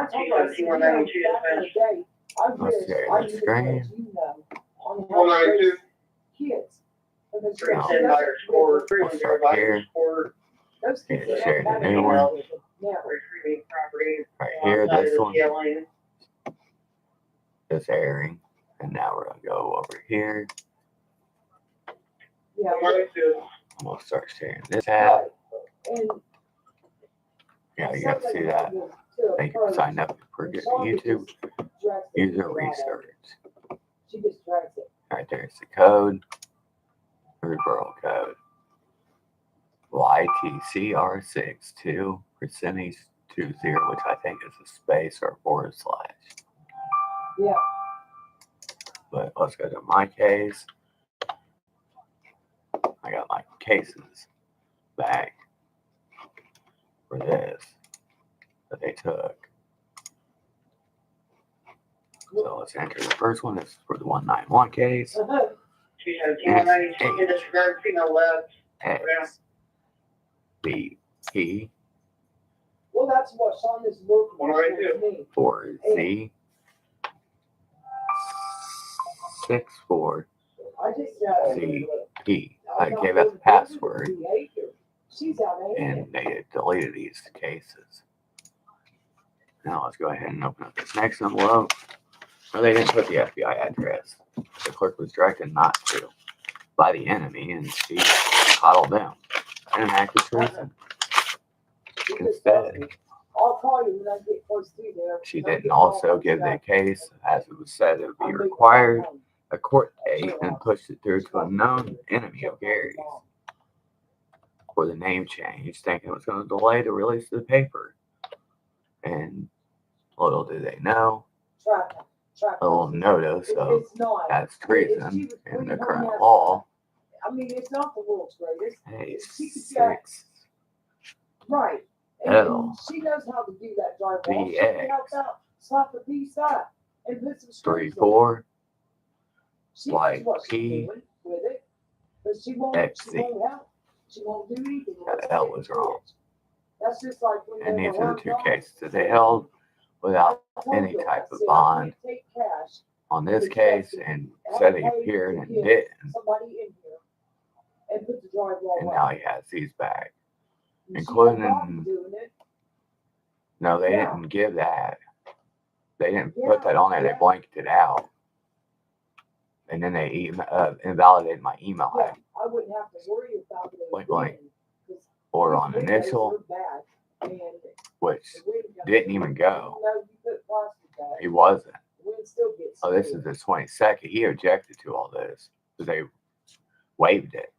I told her, I said, you know, back in the day, I wish I knew what you know on how to raise kids. Because Here. those kids are Share the new one. Right here, this one is airing. And now we're going to go over here. Yeah. I'm going to start sharing this tab. And yeah, you got to see that. Thank you for signing up for YouTube user research. Right there's the code, referral code. YTCR62 percentage 20, which I think is a space or a /. Yeah. But let's go to my case. I got my cases back for this that they took. So let's enter the first one. This is for the 191 case. X B P. Well, that's what Sean is working on. For Z 64 C P. I gave out the password, and they deleted these cases. Now let's go ahead and open up this next envelope. No, they didn't put the FBI address. The clerk was directed not to by the enemy, and she coddled them and acted treason. Instead, she didn't also give the case, as it was said it would be required, a court date, and pushed it through to a known enemy of Gary's for the name change, thinking it was going to delay the release of the paper. And little do they know, a little notice of that's treason in the current law. I mean, it's not the world's greatest. Hey, 6 right. L She knows how to do that drywall. She BX helps out, slap the piece up, and put some 3 4 She like knows what she's P doing with it, but she won't. XC. She won't help. She won't do anything. That L was wrong. That's just like when And they these were are the 2 held cases that they held without any type of bond on this case, and said he appeared and didn't. Somebody in here and put the drywall And up. now he has these back, And she including. had Bobby doing it. No, they Yeah. didn't give that. They didn't put that on there. They blanked it out. And then they invalidated my email Yeah, I wouldn't have to worry about it. Blank, blank. again, 'cause or on these windows initial, were bad, and which the wind comes didn't in. even go. No, you put plastic back, He wasn't. the wind still gets Oh, this through. is the 22nd. He objected to all this because they waived it.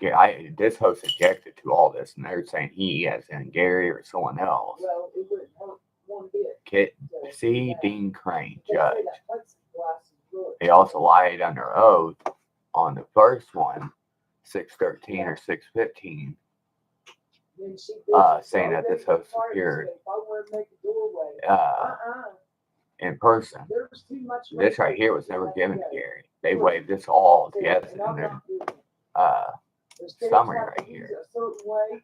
Yeah, this host objected to all this, and they're saying he, as in Gary or someone else. Well, it wouldn't hurt one bit. Kit So, C. yeah. Dean Crane, They say judge. that plexiglass is really- He also lied under oath on the first one, 613 or 615, Then she bitches, saying "Oh, that they this host can fire appeared escape. I want to make a doorway." in person. There's too much. This right here was never money given to to go. Gary. They waived this all So, together and in I'm their not doing it. The state's summary have right to use here. it a certain way,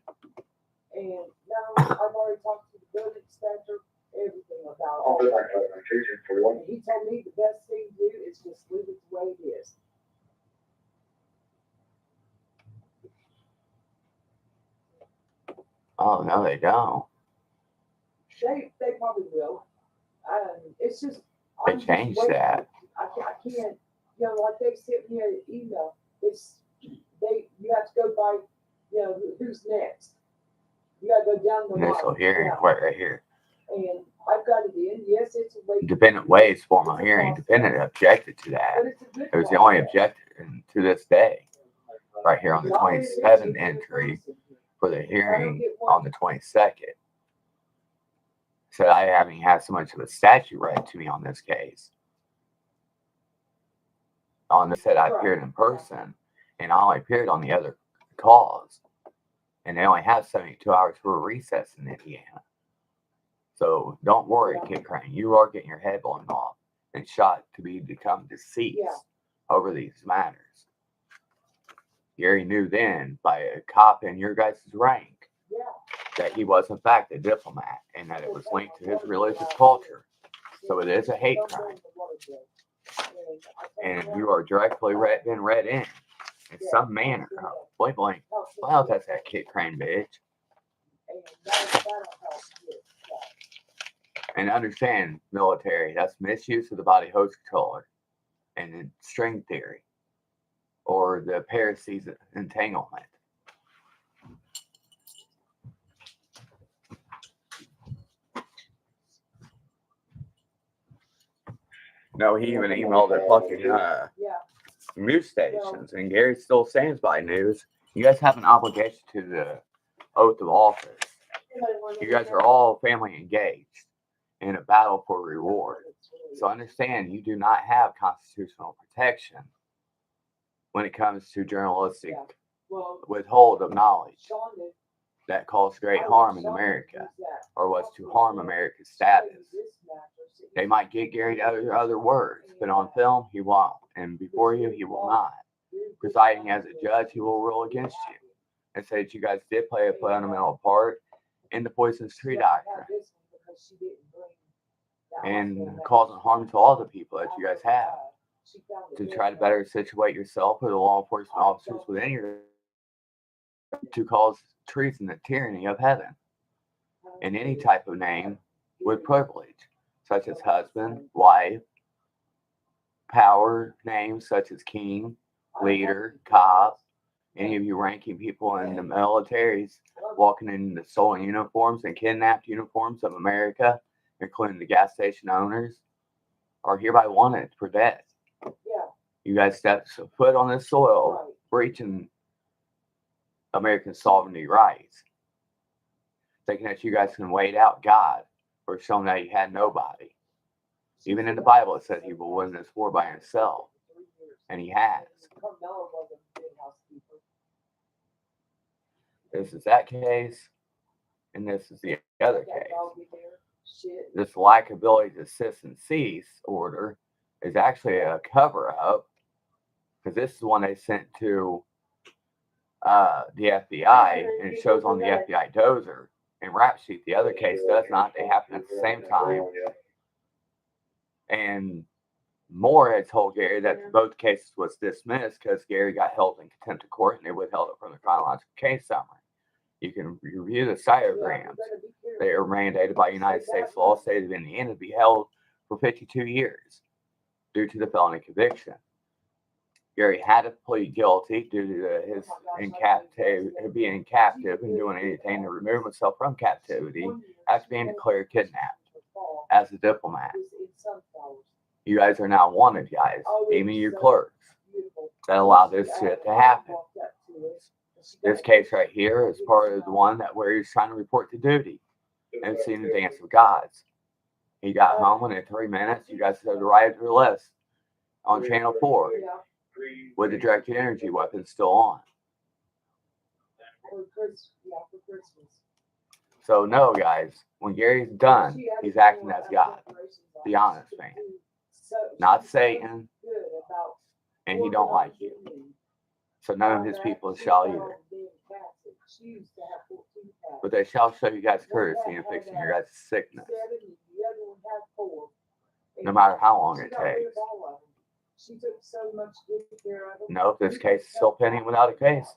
and now I've already talked to the building inspector, everything about all that. And he told me the best thing to do is just leave it the way it is. Oh, no, they don't. They probably will. It's just. They I'm just changed waiting. that. I can't, like they sent me an email, you have to go by, who's next. You gotta go down the line. Initial hearing, Yeah. right here. And I've got it in, yes, it's a late. Defendant waives formal hearing. Defendant objected to that. But it's a good It was the only process. objection to this day. Right here on the 27th entry for the hearing on the 22nd. Said I haven't had so much of a statute read to me on this case. On this said I appeared in person, and I only appeared on the other cause. And they only have 72 hours for a recess in Indiana. So don't worry, Kit Crane. You are getting your head blown off and shot to become deceased over these matters. Gary knew then by a cop in your guys' rank Yeah. that he was in fact a diplomat and that it was linked to his religious culture. So it is a hate crime. And you are directly been read in some manner, point blank. Well, that's that Kit Crane bitch. And understand, military, that's misuse of the body host controller and the string theory or the Pharisees entanglement. No, he even emailed their fucking news stations, and Gary still stands by news. You guys have an obligation to the oath of office. You guys are all family engaged in a battle for reward. So understand, you do not have constitutional protection when it comes to journalistic withhold of knowledge that caused great harm in America or was to harm America's status. They might get Gary to utter other words, but on film, he won't. And before you, he will not. Presiding as a judge, he will rule against you and say that you guys did play a fundamental part in the poisonous tree doctrine and causing harm to all the people that you guys have to try to better situate yourself or the law enforcement officers within your to cause treason and tyranny of heaven in any type of name with privilege, such as husband, wife, power names such as king, leader, cop, any of you ranking people in the militaries walking in the stolen uniforms and kidnapped uniforms of America, including the gas station owners, are hereby wanted for death. You guys step foot on this soil, breaching American sovereignty rights, thinking that you guys can wait out God or showing that he had nobody. Even in the Bible, it says he will win this war by himself, and he has. This is that case, and this is the other case. This lack of ability to cease and cease order is actually a cover-up, because this is the one they sent to the FBI, and it shows on the FBI dozer and rap sheet. The other case does not. They happen at the same time. And Moore had told Gary that both cases was dismissed because Gary got held in contempt of court and they withheld it from the chronological case summary. You can review the diagrams. They are mandated by United States law, stated in the end to be held for 52 years due to the felony conviction. Gary had to plead guilty due to his being captive and doing anything to remove himself from captivity after being declared kidnapped as a diplomat. You guys are now wanted, guys, even you clerks, that allow this shit to happen. This case right here is part of the one that where he's trying to report to duty and seen the dance of gods. He got home and in 3 minutes, you guys had arrived at the list on Channel 4 with the directed energy weapon still on. So no, guys, when Gary's done, he's acting as God. Be honest, man. Not Satan, and he don't like you. So none of his people shall either. But they shall show you guys courtesy in fixing your guys' sickness. No matter how long it takes. No, this case is still pending without a case,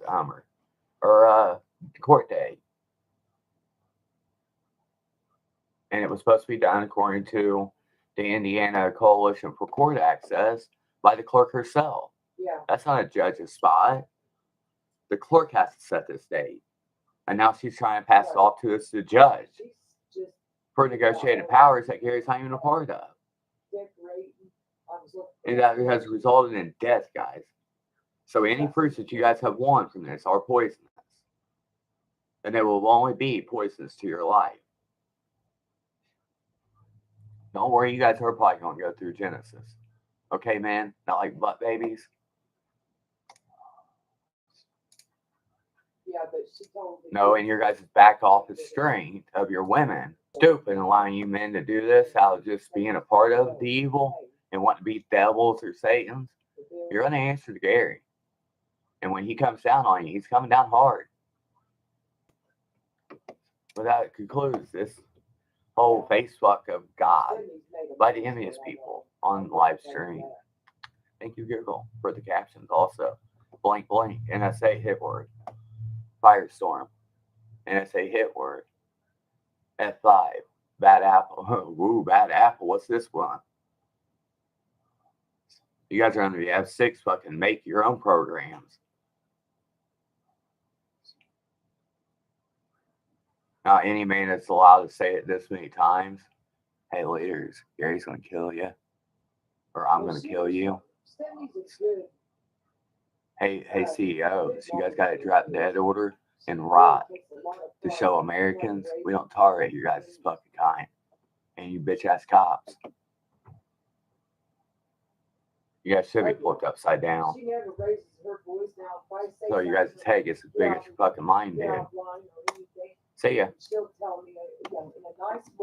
or court date. And it was supposed to be done according to the Indiana Coalition for Court Access by the clerk herself. That's not a judge's spot. The clerk has to set this date. And now she's trying to pass it off to us, the judge, for negotiated powers that Gary's not even a part of. And that has resulted in death, guys. So any fruits that you guys have won from this are poisonous. And they will only be poisonous to your life. Don't worry, you guys are probably going to go through Genesis. Okay, man? Not like butt babies. No, and your guys' back off the strength of your women. Stupid and allowing you men to do this out of just being a part of the evil and want to be devils or Satans. You're going to answer to Gary. And when he comes down on you, he's coming down hard. But that concludes this whole Facebook of God by the envious people on live stream. Thank you, Google, for the captions also. Blank, blank, NSA hit word. Firestorm, NSA hit word. F5, bad apple. Woo, bad apple. What's this one? You guys are under the F6 fucking make your own programs. Not any man that's allowed to say it this many times. Hey, leaders, Gary's going to kill you. Or I'm going to kill you. Hey, CEOs, you guys got to drop dead order and rot to show Americans we don't tolerate you guys' fucking kind. And you bitch ass cops. You guys should be flipped upside down. So you guys' head gets as big as your fucking mind did. See ya.